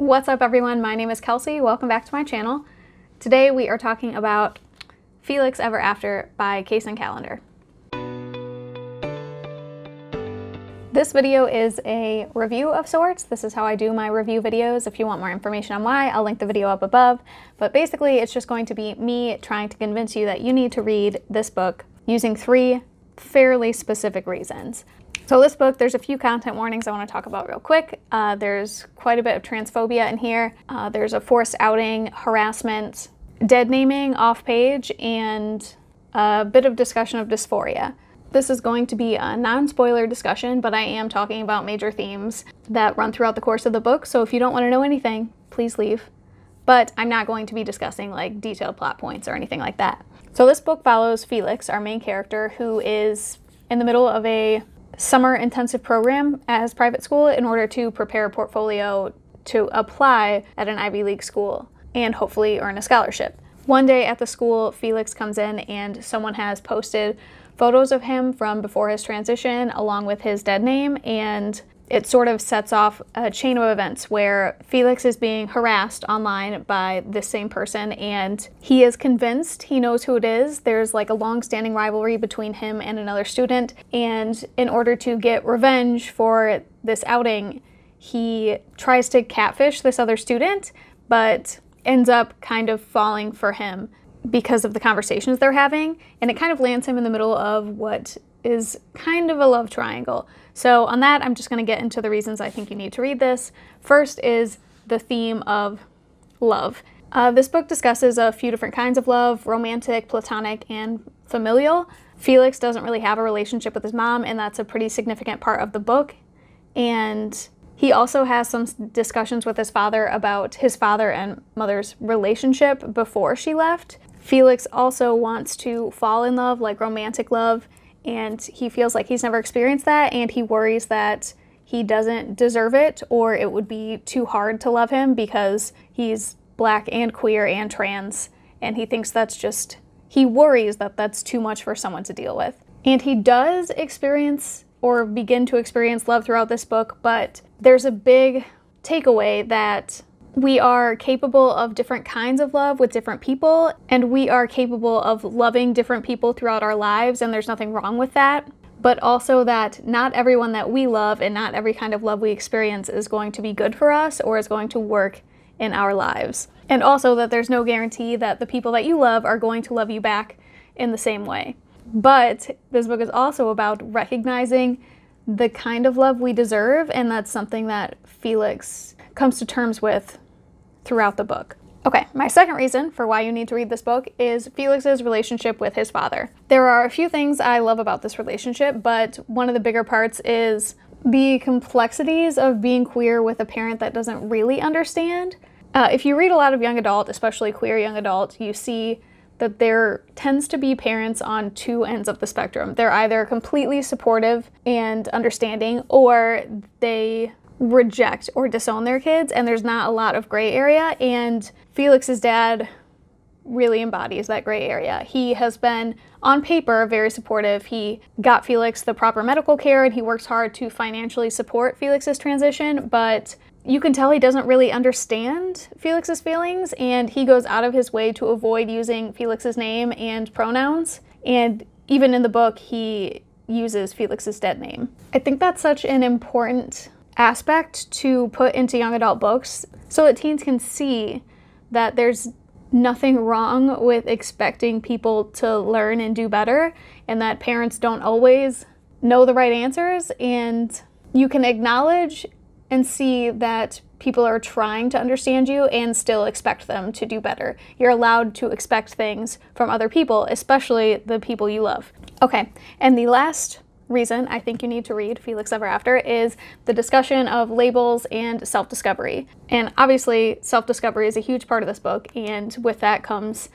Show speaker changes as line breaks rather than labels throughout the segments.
What's up everyone, my name is Kelsey, welcome back to my channel. Today we are talking about Felix Ever After by Kacen Callender. This video is a review of sorts. This is how I do my review videos. If you want more information on why, I'll link the video up above. But basically it's just going to be me trying to convince you that you need to read this book using 3 fairly specific reasons. So this book, there's a few content warnings I want to talk about real quick. There's quite a bit of transphobia in here. There's a forced outing, harassment, dead naming off page, and a bit of discussion of dysphoria. This is going to be a non-spoiler discussion, but I am talking about major themes that run throughout the course of the book, so if you don't want to know anything, please leave. But I'm not going to be discussing like detailed plot points or anything like that. So this book follows Felix, our main character, who is in the middle of a summer intensive program at his private school in order to prepare a portfolio to apply at an Ivy League school and hopefully earn a scholarship. One day at the school, Felix comes in and someone has posted photos of him from before his transition along with his dead name, and it sort of sets off a chain of events where Felix is being harassed online by this same person, and he is convinced he knows who it is. There's like a long-standing rivalry between him and another student, and in order to get revenge for this outing, he tries to catfish this other student, but ends up kind of falling for him because of the conversations they're having, and it kind of lands him in the middle of what is kind of a love triangle. So on that, I'm just going to get into the reasons I think you need to read this. First is the theme of love. This book discusses a few different kinds of love: romantic, platonic, and familial. Felix doesn't really have a relationship with his mom, and that's a pretty significant part of the book. And he also has some discussions with his father about his father and mother's relationship before she left. Felix also wants to fall in love, like romantic love, and he feels like he's never experienced that, and he worries that he doesn't deserve it, or it would be too hard to love him because he's black and queer and trans, and he thinks that's just, he worries that that's too much for someone to deal with. And he does experience or begin to experience love throughout this book, but there's a big takeaway that we are capable of different kinds of love with different people, and we are capable of loving different people throughout our lives, and there's nothing wrong with that. But also that not everyone that we love and not every kind of love we experience is going to be good for us or is going to work in our lives. And also that there's no guarantee that the people that you love are going to love you back in the same way. But this book is also about recognizing the kind of love we deserve, and that's something that Felix comes to terms with throughout the book. Okay, my second reason for why you need to read this book is Felix's relationship with his father. There are a few things I love about this relationship, but one of the bigger parts is the complexities of being queer with a parent that doesn't really understand. If you read a lot of young adult, especially queer young adult, you see that there tends to be parents on 2 ends of the spectrum. They're either completely supportive and understanding, or they reject or disown their kids, and there's not a lot of gray area, and Felix's dad really embodies that gray area. He has been, on paper, very supportive. He got Felix the proper medical care, and he works hard to financially support Felix's transition, but you can tell he doesn't really understand Felix's feelings, and he goes out of his way to avoid using Felix's name and pronouns, and even in the book, he uses Felix's dead name. I think that's such an important aspect to put into young adult books so that teens can see that there's nothing wrong with expecting people to learn and do better, and that parents don't always know the right answers, and you can acknowledge and see that people are trying to understand you and still expect them to do better. You're allowed to expect things from other people, especially the people you love. Okay, and the last reason I think you need to read Felix Ever After is the discussion of labels and self-discovery. And obviously self-discovery is a huge part of this book, and with that comes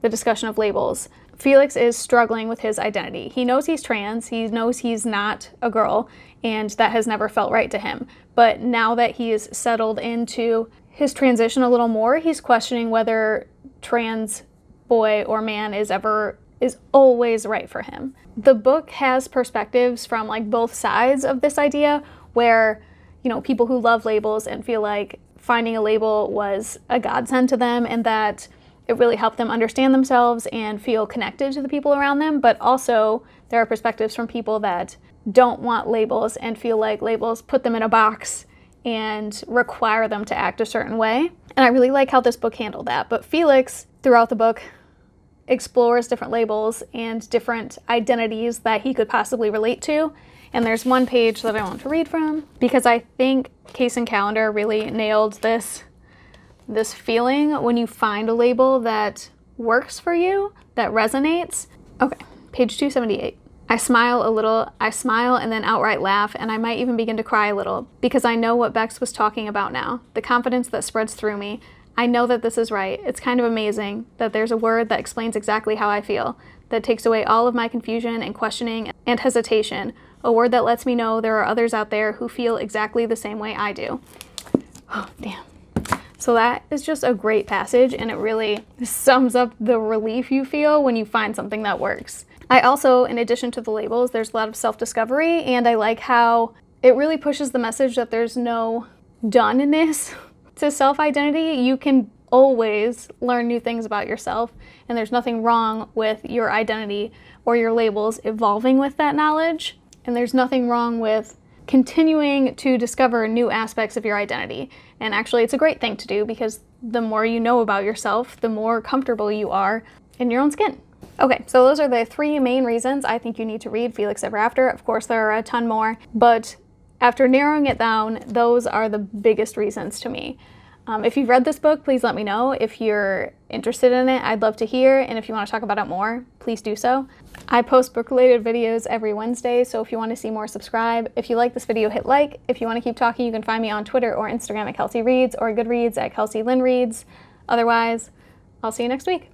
the discussion of labels. Felix is struggling with his identity. He knows he's trans, he knows he's not a girl, and that has never felt right to him. But now that he's settled into his transition a little more, he's questioning whether trans boy or man is always right for him. The book has perspectives from like both sides of this idea, where, you know, people who love labels and feel like finding a label was a godsend to them and that it really helped them understand themselves and feel connected to the people around them. But also there are perspectives from people that don't want labels and feel like labels put them in a box and require them to act a certain way. And I really like how this book handled that. But Felix, throughout the book, explores different labels and different identities that he could possibly relate to. And there's one page that I want to read from because I think Kacen Callender really nailed this feeling when you find a label that works for you, that resonates. Okay, page 278. I smile a little, I smile and then outright laugh, and I might even begin to cry a little, because I know what Bex was talking about now, the confidence that spreads through me. I know that this is right. It's kind of amazing that there's a word that explains exactly how I feel, that takes away all of my confusion and questioning and hesitation, a word that lets me know there are others out there who feel exactly the same way I do. Oh, damn. So that is just a great passage, and it really sums up the relief you feel when you find something that works. I also, in addition to the labels, there's a lot of self-discovery, and I like how it really pushes the message that there's no doneness to self-identity. You can always learn new things about yourself, and there's nothing wrong with your identity or your labels evolving with that knowledge, and there's nothing wrong with continuing to discover new aspects of your identity. And actually, it's a great thing to do because the more you know about yourself, the more comfortable you are in your own skin. Okay, so those are the 3 main reasons I think you need to read Felix Ever After. Of course, there are a ton more, but after narrowing it down, those are the biggest reasons to me. If you've read this book, please let me know. If you're interested in it, I'd love to hear, and if you want to talk about it more, please do so. I post book-related videos every Wednesday, so if you want to see more, subscribe. If you like this video, hit like. If you want to keep talking, you can find me on Twitter or Instagram at Kelsey Reads, or Goodreads at Kelsey Lynn Reads. Otherwise, I'll see you next week.